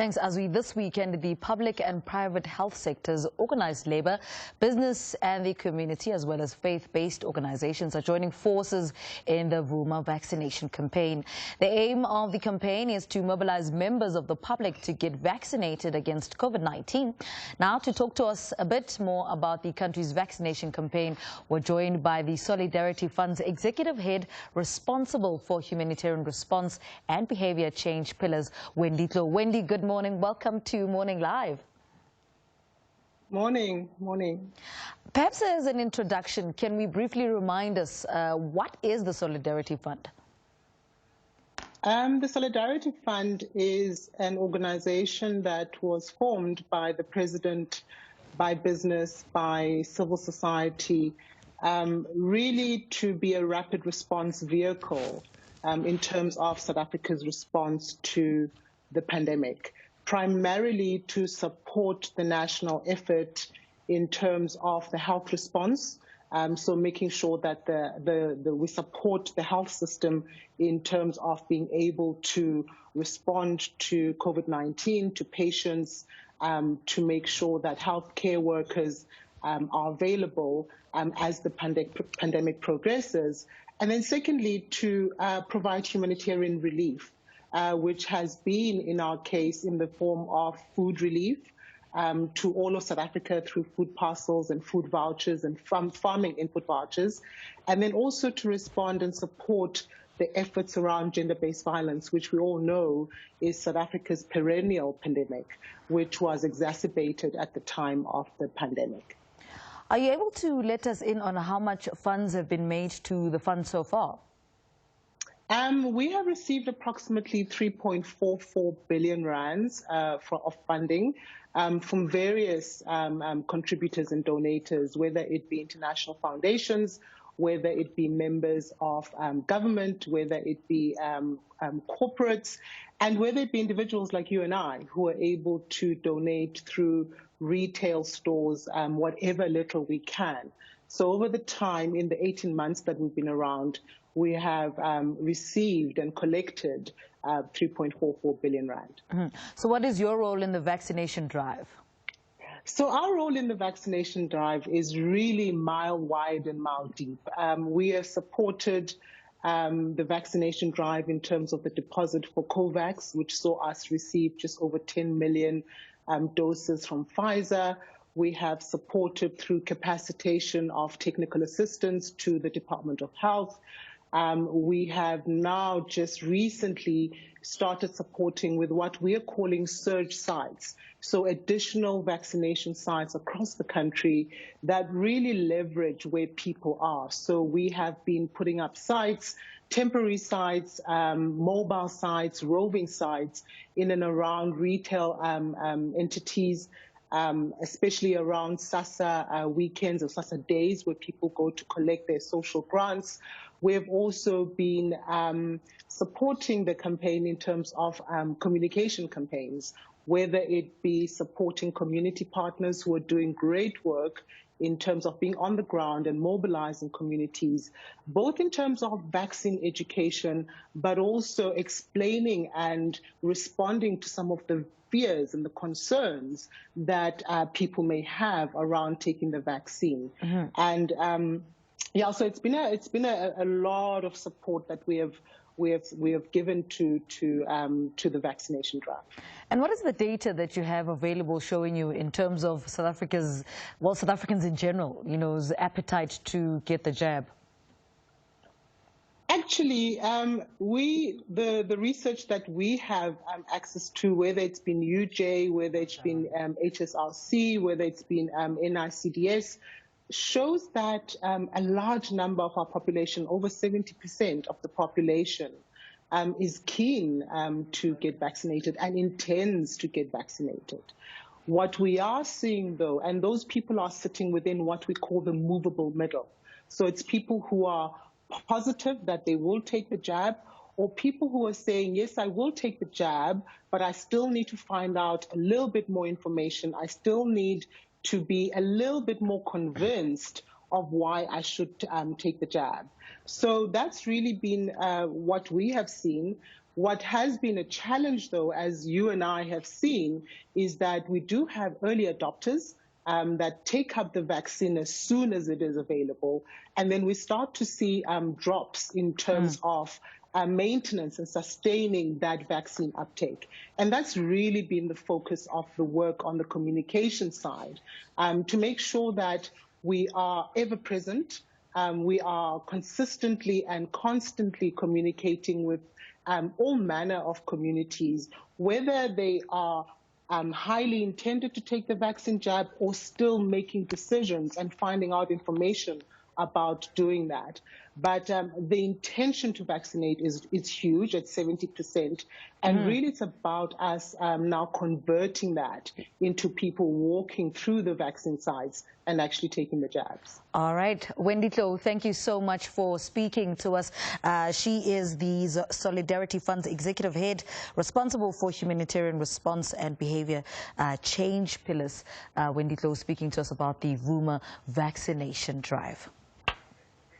Thanks, Azwi. This weekend, the public and private health sectors, organized labor, business and the community, as well as faith-based organizations are joining forces in the Vooma vaccination campaign. The aim of the campaign is to mobilize members of the public to get vaccinated against COVID-19. Now, to talk to us a bit more about the country's vaccination campaign, we're joined by the Solidarity Fund's executive head responsible for humanitarian response and behavior change pillars, Wendy Tlou. Wendy, good morning. Welcome to Morning Live. Morning. Perhaps as an introduction, can we briefly remind us what is the Solidarity Fund? The Solidarity Fund is an organization that was formed by the president, by business, by civil society, really to be a rapid response vehicle in terms of South Africa's response to the pandemic, primarily to support the national effort in terms of the health response. So making sure that we support the health system in terms of being able to respond to COVID-19, to patients, to make sure that healthcare workers are available as the pandemic progresses. And then secondly, to provide humanitarian relief, which has been, in our case, in the form of food relief to all of South Africa through food parcels and food vouchers and farming input vouchers, and then also to respond and support the efforts around gender-based violence, which we all know is South Africa's perennial pandemic, which was exacerbated at the time of the pandemic. Are you able to let us in on how much funds have been made to the fund so far? We have received approximately 3.44 billion rands of funding from various contributors and donators, whether it be international foundations, whether it be members of government, whether it be corporates, and whether it be individuals like you and I who are able to donate through retail stores, whatever little we can. So over the time, in the 18 months that we've been around, we have received and collected 3.44 billion rand. Mm-hmm. So what is your role in the vaccination drive? So our role in the vaccination drive is really mile wide and mile deep. We have supported the vaccination drive in terms of the deposit for COVAX, which saw us receive just over 10 million doses from Pfizer. We have supported through capacitation of technical assistance to the Department of Health. We have now just recently started supporting with what we are calling surge sites, so additional vaccination sites across the country that really leverage where people are. So we have been putting up sites, temporary sites, mobile sites, roving sites in and around retail entities, especially around SASSA weekends or SASSA days where people go to collect their social grants. We have also been supporting the campaign in terms of communication campaigns, whether it be supporting community partners who are doing great work in terms of being on the ground and mobilizing communities, both in terms of vaccine education, but also explaining and responding to some of the fears and the concerns that people may have around taking the vaccine. Mm-hmm. And yeah, so it's been a lot of support that we have given to the vaccination drive. And what is the data that you have available showing you in terms of South Africans in general, appetite to get the jab? Actually, the research that we have access to, whether it's been UJ, whether it's been HSRC, whether it's been NICDS, shows that a large number of our population, over 70% of the population, is keen to get vaccinated and intends to get vaccinated. What we are seeing, though, and those people are sitting within what we call the movable middle. So it's people who are positive that they will take the jab, or people who are saying, yes, I will take the jab, but I still need to find out a little bit more information. I still need to be a little bit more convinced of why I should take the jab. So that's really been what we have seen. What has been a challenge, though, as you and I have seen, is that we do have early adopters that take up the vaccine as soon as it is available. And then we start to see drops in terms of maintenance and sustaining that vaccine uptake. And that's really been the focus of the work on the communication side, to make sure that we are ever present, we are consistently and constantly communicating with all manner of communities, whether they are highly intended to take the vaccine jab or still making decisions and finding out information about doing that. But the intention to vaccinate is huge at 70%. And really it's about us now converting that into people walking through the vaccine sites and actually taking the jabs. All right. Wendy Tlou, thank you so much for speaking to us. She is the Solidarity Fund's executive head, responsible for humanitarian response and behavior change pillars. Wendy Tlou speaking to us about the Vooma vaccination drive.